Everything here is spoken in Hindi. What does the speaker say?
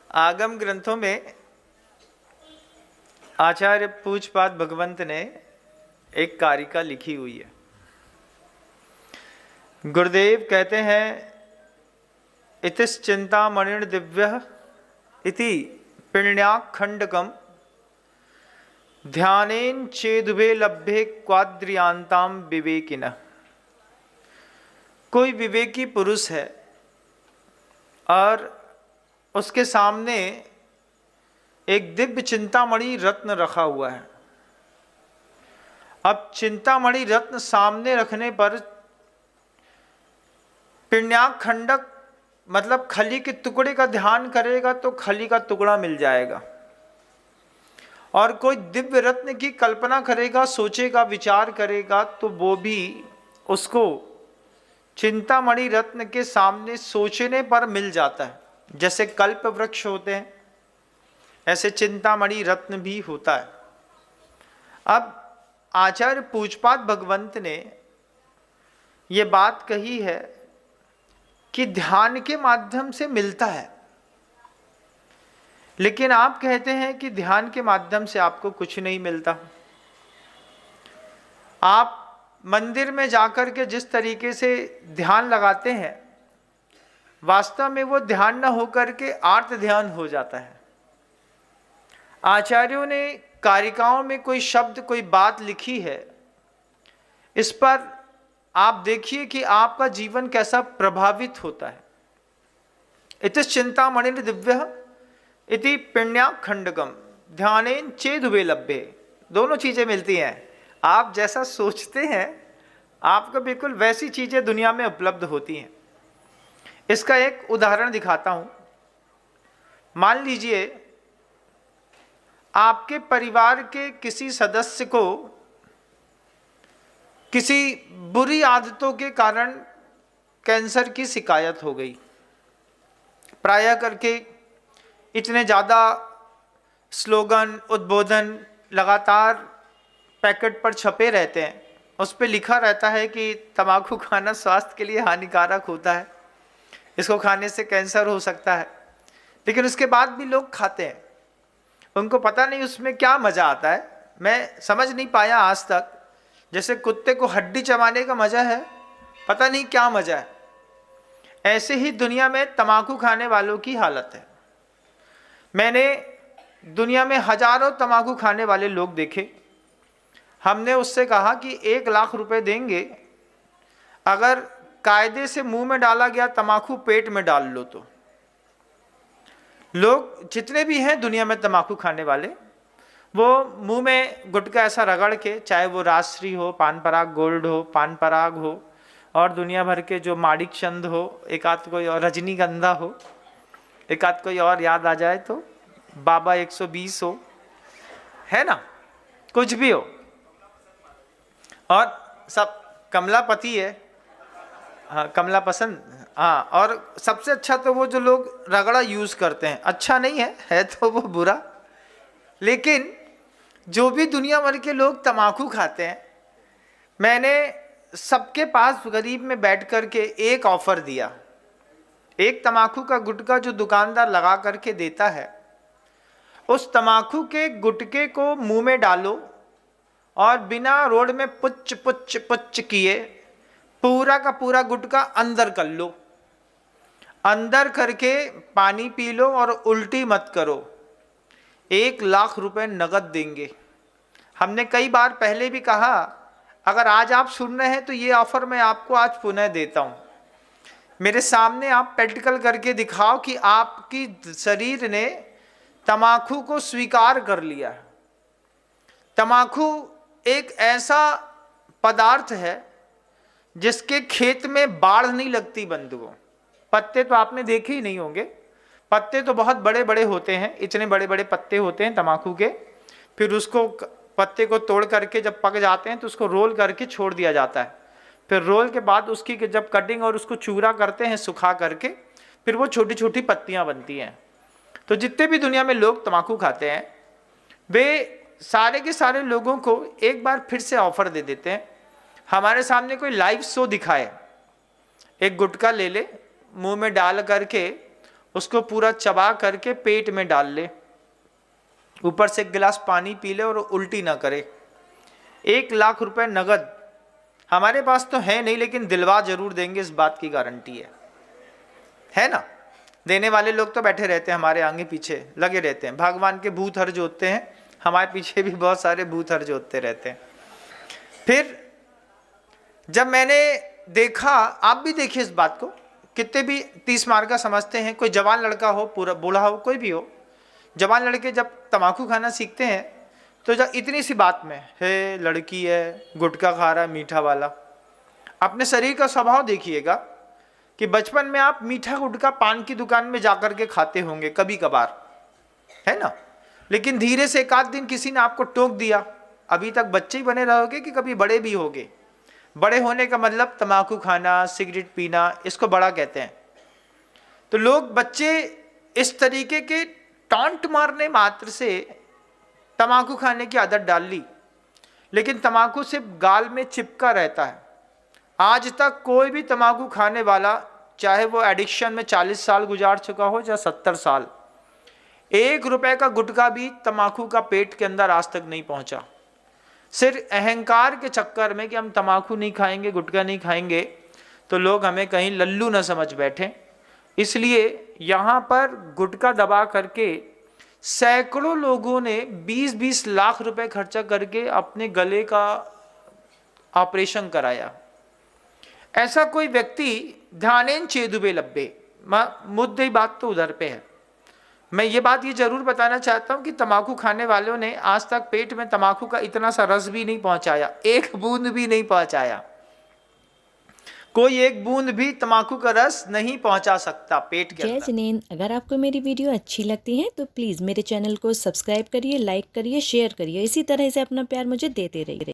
आगम ग्रंथों में आचार्य पूज्यपाद भगवंत ने एक कारिका लिखी हुई है। गुरुदेव कहते हैं इतिस चिंतामणिर् दिव्यः इति पिण्याखंडकम ध्यानेन चेदुभे लभ्ये क्वाद्रियांताम विवेकिनः। कोई विवेकी पुरुष है और उसके सामने एक दिव्य चिंतामणि रत्न रखा हुआ है। अब चिंतामणि रत्न सामने रखने पर पिण्याखंडक मतलब खली के टुकड़े का ध्यान करेगा तो खली का टुकड़ा मिल जाएगा, और कोई दिव्य रत्न की कल्पना करेगा, सोचेगा, विचार करेगा तो वो भी उसको चिंतामणि रत्न के सामने सोचने पर मिल जाता है। जैसे कल्प वृक्ष होते हैं ऐसे चिंतामणि रत्न भी होता है। अब आचार्य पूज्यपाद भगवंत ने ये बात कही है कि ध्यान के माध्यम से मिलता है, लेकिन आप कहते हैं कि ध्यान के माध्यम से आपको कुछ नहीं मिलता। आप मंदिर में जाकर के जिस तरीके से ध्यान लगाते हैं, वास्तव में वो ध्यान न होकर के आर्त ध्यान हो जाता है। आचार्यों ने कारिकाओं में कोई शब्द, कोई बात लिखी है, इस पर आप देखिए कि आपका जीवन कैसा प्रभावित होता है। इतिस चिंतामणिर् दिव्यः इति पिण्याखंडकम ध्यानेन चेदुभे लभ्ये। दोनों चीजें मिलती हैं। आप जैसा सोचते हैं आपको बिल्कुल वैसी चीजें दुनिया में उपलब्ध होती हैं। इसका एक उदाहरण दिखाता हूं। मान लीजिए आपके परिवार के किसी सदस्य को किसी बुरी आदतों के कारण कैंसर की शिकायत हो गई। प्रायः करके इतने ज़्यादा स्लोगन, उद्बोधन लगातार पैकेट पर छपे रहते हैं, उस पर लिखा रहता है कि तंबाकू खाना स्वास्थ्य के लिए हानिकारक होता है, इसको खाने से कैंसर हो सकता है। लेकिन उसके बाद भी लोग खाते हैं। उनको पता नहीं उसमें क्या मज़ा आता है। मैं समझ नहीं पाया आज तक। जैसे कुत्ते को हड्डी चबाने का मज़ा है, पता नहीं क्या मज़ा है। ऐसे ही दुनिया में तंबाकू खाने वालों की हालत है। मैंने दुनिया में हजारों तंबाकू खाने वाले लोग देखे। हमने उससे कहा कि 1 लाख रुपए देंगे, अगर कायदे से मुंह में डाला गया तंबाकू पेट में डाल लो तो। लोग जितने भी हैं दुनिया में तंबाकू खाने वाले, वो मुंह में गुटखा ऐसा रगड़ के, चाहे वो राजश्री हो, पान पराग गोल्ड हो, पान पराग हो, और दुनिया भर के जो माणिक चंद हो, एक आध कोई और रजनीगंधा हो, एक आध कोई और याद आ जाए तो बाबा 120 हो, है ना, कुछ भी हो, और सब कमलापति है, हाँ कमला पसंद, हाँ। और सबसे अच्छा तो वो जो लोग रगड़ा यूज करते हैं, अच्छा नहीं है तो वो बुरा। लेकिन जो भी दुनिया भर के लोग तंबाकू खाते हैं, मैंने सबके पास गरीब में बैठ कर के एक ऑफर दिया। एक तंबाकू का गुटखा जो दुकानदार लगा करके देता है, उस तंबाकू के गुटके को मुंह में डालो और बिना रोड में पुच्च पुच्च पुच्च किए पूरा का पूरा गुटखा अंदर कर लो। अंदर करके पानी पी लो और उल्टी मत करो। 1 लाख रुपए नगद देंगे। हमने कई बार पहले भी कहा, अगर आज आप सुन रहे हैं तो ये ऑफर मैं आपको आज पुनः देता हूं। मेरे सामने आप प्रैक्टिकल करके दिखाओ कि आपकी शरीर ने तंबाकू को स्वीकार कर लिया। तंबाकू एक ऐसा पदार्थ है जिसके खेत में बाढ़ नहीं लगती बंधुओं। पत्ते तो आपने देखे ही नहीं होंगे। पत्ते तो बहुत बड़े बड़े होते हैं, इतने बड़े बड़े पत्ते होते हैं तंबाकू के। फिर उसको पत्ते को तोड़ करके जब पक जाते हैं तो उसको रोल करके छोड़ दिया जाता है। फिर रोल के बाद उसकी जब कटिंग और उसको चूरा करते हैं सुखा करके, फिर वो छोटी छोटी पत्तियां बनती हैं। तो जितने भी दुनिया में लोग तंबाकू खाते हैं, वे सारे के सारे लोगों को एक बार फिर से ऑफर दे देते हैं। हमारे सामने कोई लाइव शो दिखाए, एक गुटखा ले ले, मुंह में डाल करके उसको पूरा चबा करके पेट में डाल ले, ऊपर से 1 गिलास पानी पी ले और उल्टी ना करे। 1 लाख रुपए नगद हमारे पास तो है नहीं, लेकिन दिलवा जरूर देंगे, इस बात की गारंटी है ना। देने वाले लोग तो बैठे रहते हैं, हमारे आगे पीछे लगे रहते हैं। भगवान के भूत हर जोतते हैं, हमारे पीछे भी बहुत सारे भूत हर जोतते रहते हैं। फिर जब मैंने देखा, आप भी देखिए इस बात को, कितने भी 30 मार का समझते हैं, कोई जवान लड़का हो, पूरा बूढ़ा हो, कोई भी हो, जवान लड़के जब तम्बाकू खाना सीखते हैं तो जब इतनी सी बात में है, लड़की है, गुटखा खा रहा है मीठा वाला, अपने शरीर का स्वभाव देखिएगा कि बचपन में आप मीठा गुटखा पान की दुकान में जाकर के खाते होंगे कभी कभार, है ना। लेकिन धीरे से 1 आध दिन किसी ने आपको टोक दिया, अभी तक बच्चे ही बने रहोगे कि कभी बड़े भी होगे। बड़े होने का मतलब तम्बाकू खाना, सिगरेट पीना, इसको बड़ा कहते हैं। तो लोग, बच्चे इस तरीके के टांट मारने मात्र से तम्बाकू खाने की आदत डाल ली, लेकिन तम्बाकू सिर्फ गाल में चिपका रहता है। आज तक कोई भी तम्बाकू खाने वाला, चाहे वो एडिक्शन में 40 साल गुजार चुका हो या 70 साल, 1 रुपए का गुटखा भी तम्बाकू का पेट के अंदर आज तक नहीं पहुंचा। सिर्फ अहंकार के चक्कर में कि हम तम्बाकू नहीं खाएंगे, गुटखा नहीं खाएंगे, तो लोग हमें कहीं लल्लू न समझ बैठे। इसलिए यहाँ पर गुटखा दबा करके सैकड़ों लोगों ने 20-20 लाख रुपए खर्चा करके अपने गले का ऑपरेशन कराया। ऐसा कोई व्यक्ति, ध्यानेन चेदुबे लब्बे, मुद्दे बात तो उधर पे है। मैं ये बात ये जरूर बताना चाहता हूँ कि तम्बाकू खाने वालों ने आज तक पेट में तम्बाकू का इतना सा रस भी नहीं पहुंचाया, 1 बूंद भी नहीं पहुंचाया। कोई 1 बूंद भी तम्बाकू का रस नहीं पहुंचा सकता पेट के अंदर। जय जिनेंद्र, अगर आपको मेरी वीडियो अच्छी लगती है तो प्लीज़ मेरे चैनल को सब्सक्राइब करिए, लाइक करिए, शेयर करिए। इसी तरह से अपना प्यार मुझे देते रहिए।